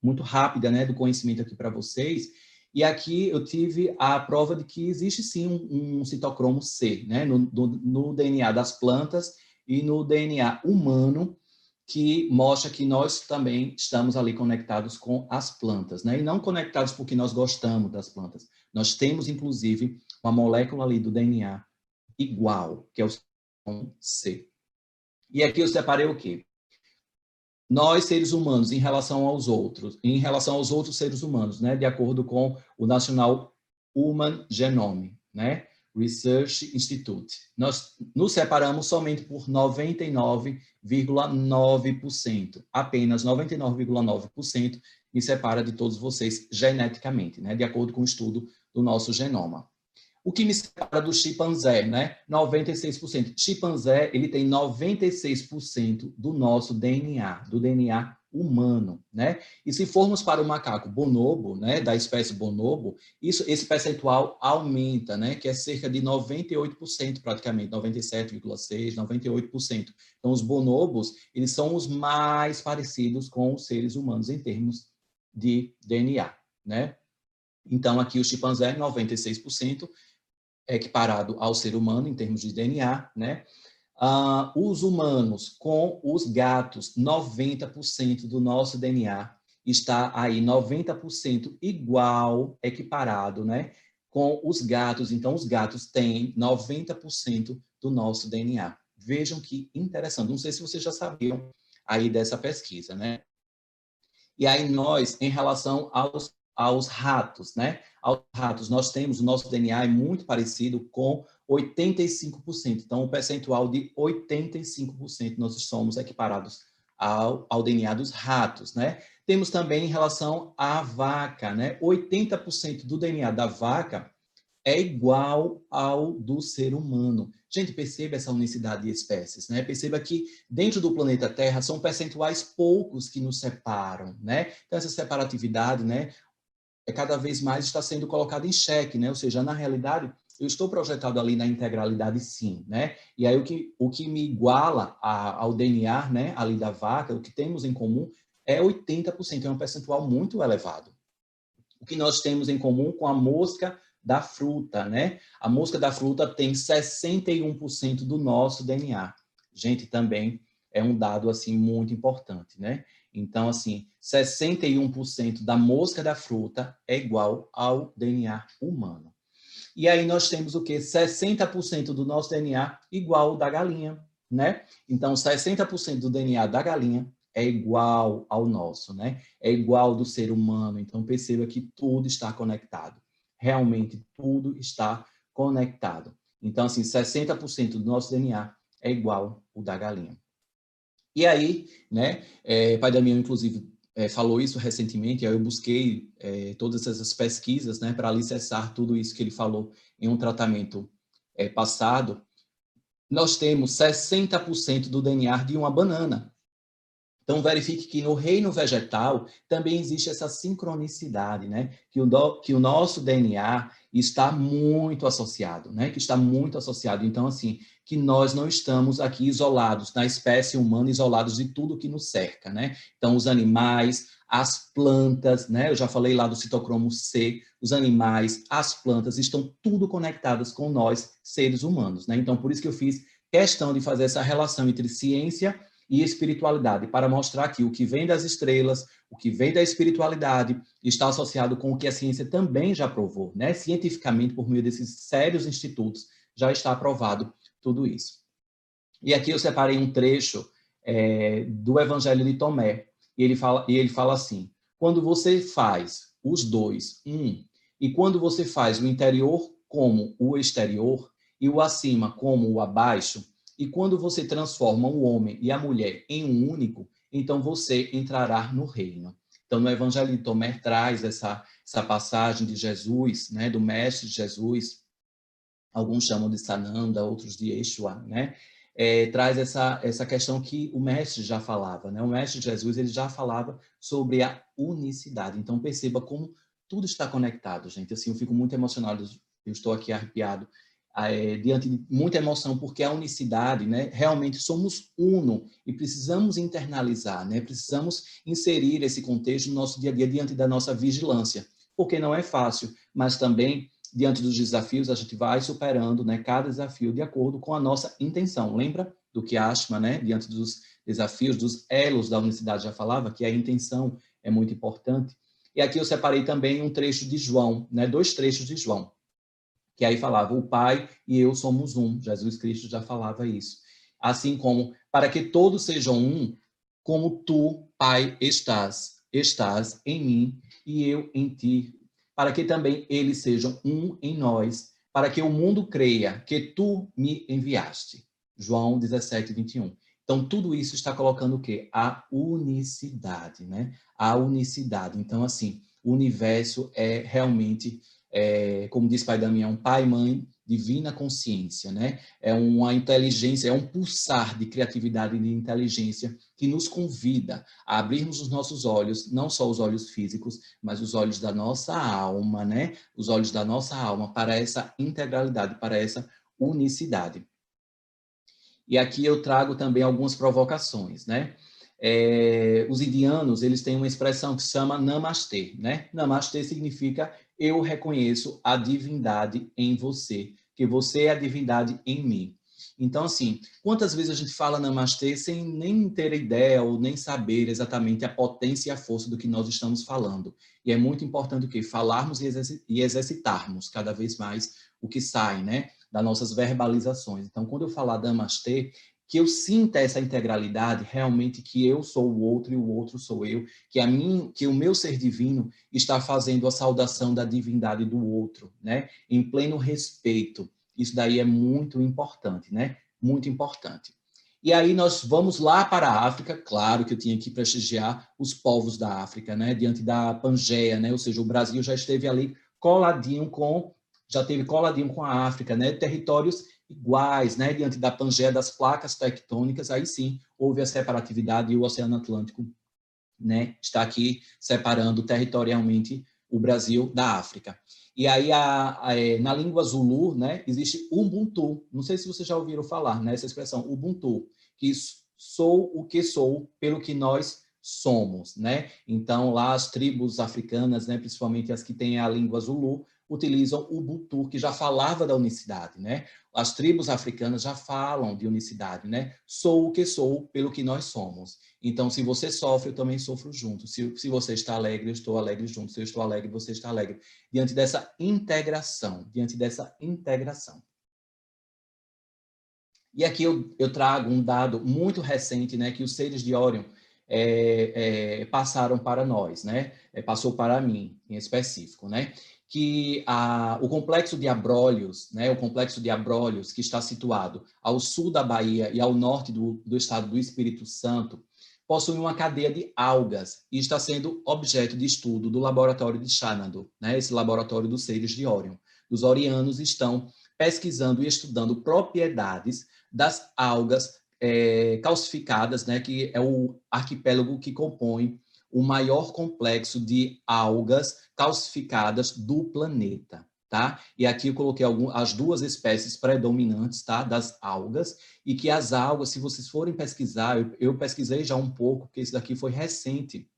S1: muito rápida, né, do conhecimento aqui para vocês. E aqui eu tive a prova de que existe sim um citocromo C, né, no DNA das plantas e no DNA humano, que mostra que nós também estamos ali conectados com as plantas, né? E não conectados porque nós gostamos das plantas. Nós temos, inclusive, uma molécula ali do DNA igual, que é o citocromo C. E aqui eu separei o quê? Nós, seres humanos, em relação aos outros seres humanos, né, de acordo com o National Human Genome, né, Research Institute. Nós nos separamos somente por 99,9%. Apenas 99,9% me separa de todos vocês geneticamente, né, de acordo com o estudo do nosso genoma. O que me separa do chimpanzé, né? 96%. Chimpanzé, ele tem 96% do nosso DNA, do DNA humano, né? E se formos para o macaco bonobo, né, da espécie bonobo, esse percentual aumenta, né, que é cerca de 98% praticamente, 97,6, 98%. Então os bonobos, eles são os mais parecidos com os seres humanos em termos de DNA, né? Então aqui o chimpanzé 96%, equiparado ao ser humano em termos de DNA, né? Os humanos com os gatos, 90% do nosso DNA está aí, 90% igual, equiparado, né? Com os gatos. Então, os gatos têm 90% do nosso DNA. Vejam que interessante. Não sei se vocês já sabiam aí dessa pesquisa, né? E aí nós, em relação aos ratos, né? Aos ratos, nós temos, o nosso DNA é muito parecido com 85%. Então, o percentual de 85% nós somos equiparados ao DNA dos ratos, né? Temos também em relação à vaca, né? 80% do DNA da vaca é igual ao do ser humano. Gente, perceba essa unicidade de espécies, né? Perceba que dentro do planeta Terra são percentuais poucos que nos separam, né? Então essa separatividade, né, cada vez mais está sendo colocada em xeque, né? Ou seja, na realidade, eu estou projetado ali na integralidade, sim, né? E aí o que me iguala ao DNA, né, ali da vaca, o que temos em comum é 80%, é um percentual muito elevado. O que nós temos em comum com a mosca da fruta, né? A mosca da fruta tem 61% do nosso DNA. Gente, também é um dado assim muito importante, né? Então, assim, 61% da mosca da fruta é igual ao DNA humano. E aí nós temos o quê? 60% do nosso DNA igual ao da galinha, né? Então, 60% do DNA da galinha é igual ao nosso, né? É igual do ser humano. Então, perceba que tudo está conectado. Realmente, tudo está conectado. Então, assim, 60% do nosso DNA é igual ao da galinha. E aí, né, Pai Damião, inclusive, falou isso recentemente, aí eu busquei todas essas pesquisas, né, para alicerçar tudo isso que ele falou em um tratamento passado. Nós temos 60% do DNA de uma banana. Então, verifique que no reino vegetal também existe essa sincronicidade, né? Que o nosso DNA está muito associado, né? Que está muito associado. Então, assim, que nós não estamos aqui isolados, na espécie humana, isolados de tudo que nos cerca, né? Então, os animais, as plantas, né? Eu já falei lá do citocromo C, os animais, as plantas, estão tudo conectadas com nós, seres humanos, né? Então, por isso que eu fiz questão de fazer essa relação entre ciência e espiritualidade, para mostrar que o que vem das estrelas, o que vem da espiritualidade, está associado com o que a ciência também já provou, né? Cientificamente, por meio desses sérios institutos, já está aprovado tudo isso. E aqui eu separei um trecho do Evangelho de Tomé, e ele fala assim: quando você faz os dois, e quando você faz o interior como o exterior, e o acima como o abaixo, e quando você transforma o homem e a mulher em um único, então você entrará no reino. Então, no Evangelho de Tomé traz essa passagem de Jesus, né, do Mestre Jesus, alguns chamam de Sananda, outros de Yeshua, né? Traz essa questão que o Mestre já falava, né? O Mestre Jesus, ele já falava sobre a unicidade. Então, perceba como tudo está conectado, gente. Assim, eu fico muito emocionado, eu estou aqui arrepiado, diante de muita emoção, porque a unicidade, né, realmente somos uno e precisamos internalizar, né, precisamos inserir esse contexto no nosso dia a dia diante da nossa vigilância, porque não é fácil, mas também diante dos desafios a gente vai superando, né, cada desafio de acordo com a nossa intenção. Lembra do que Ashma, né, diante dos desafios, dos elos da unicidade já falava, que a intenção é muito importante. E aqui eu separei também um trecho de João, né, 2 trechos de João, que aí falava, o Pai e eu somos um. Jesus Cristo já falava isso. Assim como, para que todos sejam um, como tu, Pai, estás em mim e eu em ti, para que também eles sejam um em nós, para que o mundo creia que tu me enviaste. João 17, 21. Então, tudo isso está colocando o quê? A unicidade, né? A unicidade. Então, assim, o universo é realmente como diz Pai Damião, pai, mãe, divina consciência, né? É uma inteligência, é um pulsar de criatividade e de inteligência que nos convida a abrirmos os nossos olhos, não só os olhos físicos, mas os olhos da nossa alma, né? Os olhos da nossa alma para essa integralidade, para essa unicidade. E aqui eu trago também algumas provocações, né? Os indianos, eles têm uma expressão que se chama namastê, né? Namastê significa eu reconheço a divindade em você, que você é a divindade em mim. Então, assim, quantas vezes a gente fala namastê sem nem ter ideia ou nem saber exatamente a potência e a força do que nós estamos falando. E é muito importante o quê? Falarmos e exercitarmos cada vez mais o que sai, né? Das nossas verbalizações. Então, quando eu falar namastê, que eu sinta essa integralidade, realmente que eu sou o outro e o outro sou eu, que o meu ser divino está fazendo a saudação da divindade do outro, né? Em pleno respeito. Isso daí é muito importante, né? Muito importante. E aí nós vamos lá para a África, claro que eu tinha que prestigiar os povos da África, né? Diante da Pangeia, né? Ou seja, o Brasil já esteve ali já teve coladinho com a África, né? Territórios iguais, né? Diante da Pangeia das placas tectônicas, aí sim houve a separatividade e o Oceano Atlântico, né? Está aqui separando territorialmente o Brasil da África. E aí, na língua Zulu, né, existe Ubuntu. Não sei se vocês já ouviram falar nessa expressão, Ubuntu, que sou o que sou pelo que nós somos, né? Então, lá as tribos africanas, né, principalmente as que têm a língua Zulu, utilizam o Ubuntu, que já falava da unicidade, né? As tribos africanas já falam de unicidade, né? Sou o que sou pelo que nós somos. Então, se você sofre, eu também sofro junto. Se você está alegre, eu estou alegre junto. Se eu estou alegre, você está alegre. Diante dessa integração, E aqui eu trago um dado muito recente, né, que os seres de Órion passaram para nós, né? Passou para mim, em específico, né? Que o complexo de Abrolhos, né? O complexo de Abrolhos, que está situado ao sul da Bahia e ao norte do estado do Espírito Santo, possui uma cadeia de algas e está sendo objeto de estudo do laboratório de Xanadu, né? Esse laboratório dos seres de Órion. Os orianos estão pesquisando e estudando propriedades das algas calcificadas, né, que é o arquipélago que compõe o maior complexo de algas calcificadas do planeta, tá? E aqui eu coloquei as duas espécies predominantes, tá, das algas, e que as algas, se vocês forem pesquisar, eu pesquisei já um pouco, porque isso daqui foi recente.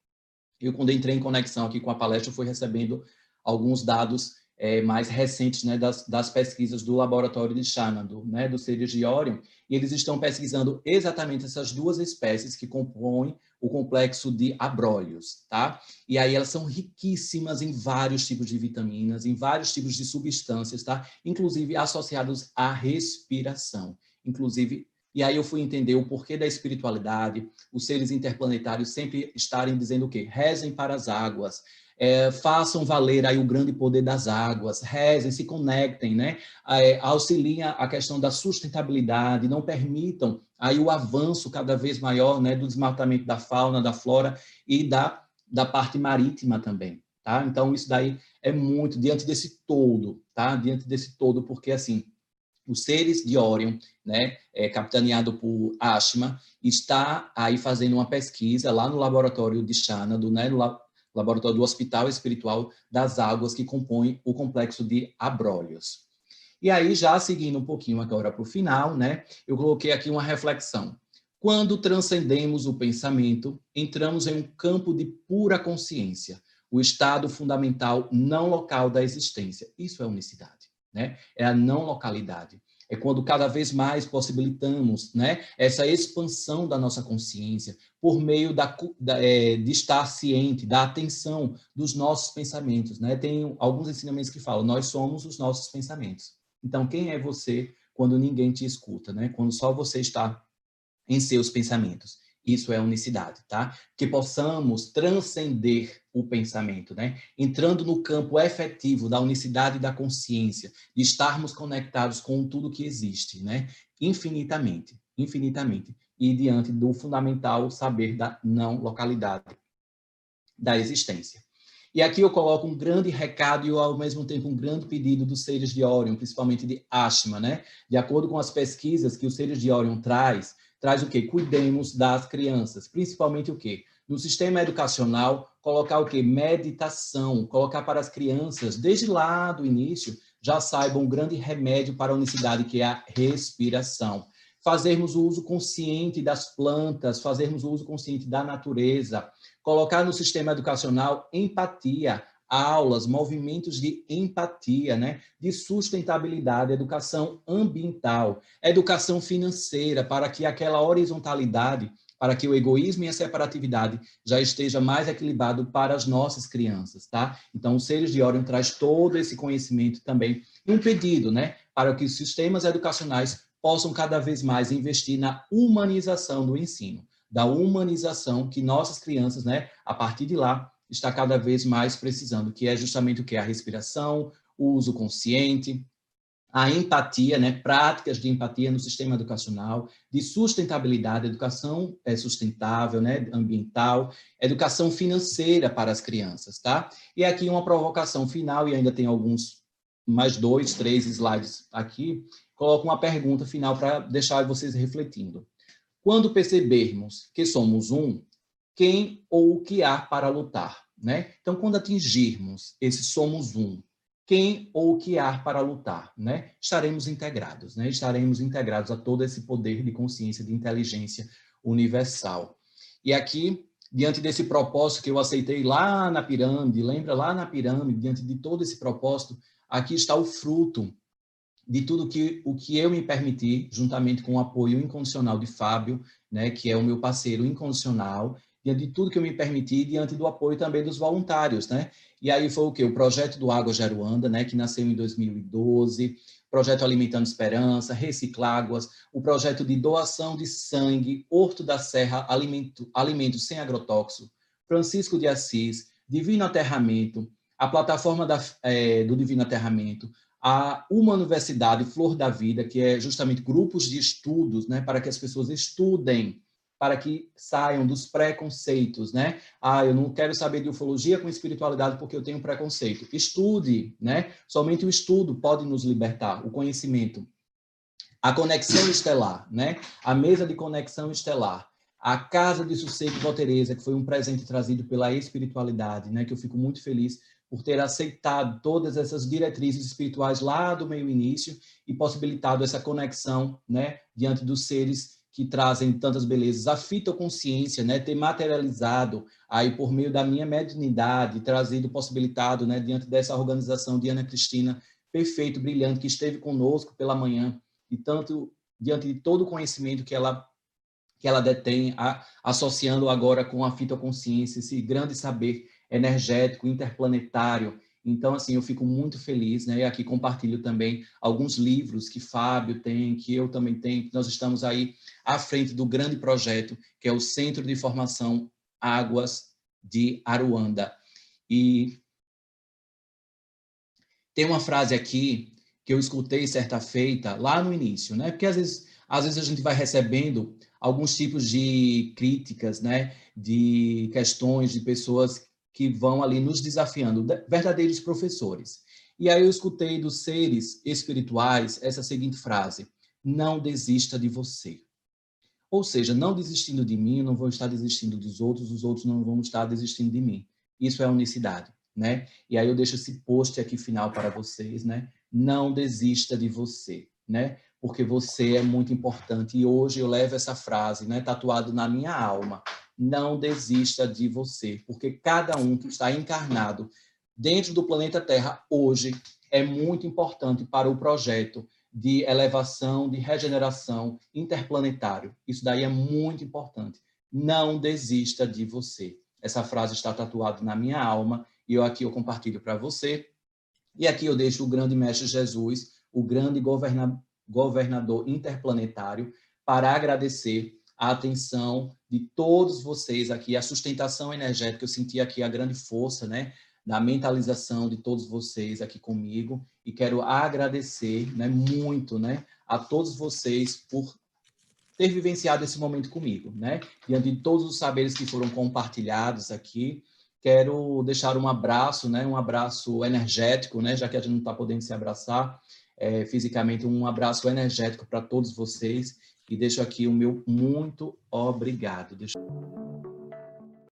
S1: Eu, quando entrei em conexão aqui com a palestra, eu fui recebendo alguns dados mais recentes, né, das pesquisas do laboratório de Xanadu, né, do seres de Orion, e eles estão pesquisando exatamente essas duas espécies que compõem o complexo de Abrolhos, tá? E aí elas são riquíssimas em vários tipos de vitaminas, em vários tipos de substâncias, tá? Inclusive associados à respiração, inclusive. E aí eu fui entender o porquê da espiritualidade, os seres interplanetários sempre estarem dizendo o quê? Rezem para as águas, façam valer aí o grande poder das águas, rezem, se conectem, né? Auxiliem a questão da sustentabilidade, não permitam aí o avanço cada vez maior, né, do desmatamento da fauna, da flora e da parte marítima também, tá? Então, isso daí é muito, diante desse todo, tá? Diante desse todo, porque, assim, os seres de Orion, né, capitaneado por Ashima, está aí fazendo uma pesquisa lá no laboratório de Xanadu, né, no laboratório do Hospital Espiritual das Águas, que compõe o complexo de Abrolhos. E aí, já seguindo um pouquinho agora para o final, né, eu coloquei aqui uma reflexão. Quando transcendemos o pensamento, entramos em um campo de pura consciência, o estado fundamental não local da existência. Isso é unicidade, né? É a não localidade. É quando cada vez mais possibilitamos, né, essa expansão da nossa consciência por meio de estar ciente, da atenção dos nossos pensamentos, né? Tem alguns ensinamentos que falam, nós somos os nossos pensamentos. Então, quem é você quando ninguém te escuta, né? Quando só você está em seus pensamentos. Isso é unicidade, tá? Que possamos transcender o pensamento, né? Entrando no campo efetivo da unicidade da consciência, de estarmos conectados com tudo que existe, né? Infinitamente, infinitamente. E diante do fundamental saber da não localidade da existência. E aqui eu coloco um grande recado e, ao mesmo tempo, um grande pedido dos seres de Orion, principalmente de Ashima, né? De acordo com as pesquisas que os seres de Orion traz o quê? Cuidemos das crianças, principalmente o quê? No sistema educacional, colocar o quê? Meditação, colocar para as crianças, desde lá do início, já saibam um grande remédio para a unicidade, que é a respiração. Fazermos o uso consciente das plantas, fazermos o uso consciente da natureza, colocar no sistema educacional empatia, aulas, movimentos de empatia, né? De sustentabilidade, educação ambiental, educação financeira, para que aquela horizontalidade, para que o egoísmo e a separatividade já esteja mais equilibrado para as nossas crianças, tá? Então, os seres de Orion traz todo esse conhecimento também, e um pedido, né? Para que os sistemas educacionais possam cada vez mais investir na humanização do ensino, da humanização que nossas crianças, né, a partir de lá, está cada vez mais precisando, que é justamente o que? A respiração, o uso consciente, a empatia, né, práticas de empatia no sistema educacional, de sustentabilidade, educação sustentável, né, ambiental, educação financeira para as crianças, tá? E aqui uma provocação final, e ainda tem alguns, mais 2, 3 slides aqui, coloco uma pergunta final para deixar vocês refletindo. Quando percebermos que somos um, quem ou o que há para lutar, né? Então, quando atingirmos esse somos um, quem ou o que há para lutar, né? Estaremos integrados, né? Estaremos integrados a todo esse poder de consciência, de inteligência universal. E aqui, diante desse propósito que eu aceitei lá na pirâmide, lembra lá na pirâmide, diante de todo esse propósito, aqui está o fruto de tudo o que eu me permiti, juntamente com o apoio incondicional de Fábio, né, que é o meu parceiro incondicional, diante de tudo que eu me permiti, diante do apoio também dos voluntários, né? E aí foi o quê? O projeto do Água Geruanda, né, que nasceu em 2012, projeto Alimentando Esperança, Recicláguas, o projeto de doação de sangue, Horto da Serra, alimentos sem agrotóxico, Francisco de Assis, Divino Aterramento, a plataforma do Divino Aterramento, uma universidade, Flor da Vida, que é justamente grupos de estudos, né, para que as pessoas estudem, para que saiam dos preconceitos, né? Eu não quero saber de ufologia com espiritualidade porque eu tenho preconceito. Estude, né? Somente o estudo pode nos libertar, o conhecimento. A conexão estelar, né? A mesa de conexão estelar. A Casa de Sossego Vó Teresa, que foi um presente trazido pela espiritualidade, né? Que eu fico muito feliz por ter aceitado todas essas diretrizes espirituais lá do meu início e possibilitado essa conexão, né, diante dos seres que trazem tantas belezas. A fitoconsciência, né, ter materializado aí por meio da minha mediunidade, trazido, possibilitado, né, diante dessa organização de Ana Cristina, perfeito, brilhante, que esteve conosco pela manhã, e tanto diante de todo o conhecimento que ela detém, associando agora com a fitoconsciência, esse grande saber energético, interplanetário. Então, assim, eu fico muito feliz, né? E aqui compartilho também alguns livros que Fábio tem, que eu também tenho, que nós estamos aí à frente do grande projeto, que é o Centro de Formação Águas de Aruanda. E tem uma frase aqui que eu escutei certa feita, lá no início, né? Porque às vezes a gente vai recebendo alguns tipos de críticas, né? De questões de pessoas que vão ali nos desafiando, verdadeiros professores. E aí eu escutei dos seres espirituais essa seguinte frase: não desista de você. Ou seja, não desistindo de mim, eu não vou estar desistindo dos outros, os outros não vão estar desistindo de mim. Isso é unicidade, né? E aí eu deixo esse post aqui final para vocês, né? Não desista de você, né? Porque você é muito importante. E hoje eu levo essa frase, né, tatuado na minha alma. Não desista de você, porque cada um que está encarnado dentro do planeta Terra hoje é muito importante para o projeto de elevação, de regeneração interplanetário. Isso daí é muito importante. Não desista de você. Essa frase está tatuada na minha alma e eu compartilho para você. E aqui eu deixo o grande mestre Jesus, o grande governador interplanetário, para agradecer a atenção de todos vocês aqui, a sustentação energética. Eu senti aqui a grande força, né, da mentalização de todos vocês aqui comigo, e quero agradecer, né, muito, né, a todos vocês por ter vivenciado esse momento comigo, né, diante de todos os saberes que foram compartilhados aqui. Quero deixar um abraço, né, um abraço energético, né, já que a gente não está podendo se abraçar fisicamente, um abraço energético para todos vocês, e deixo aqui o meu muito obrigado.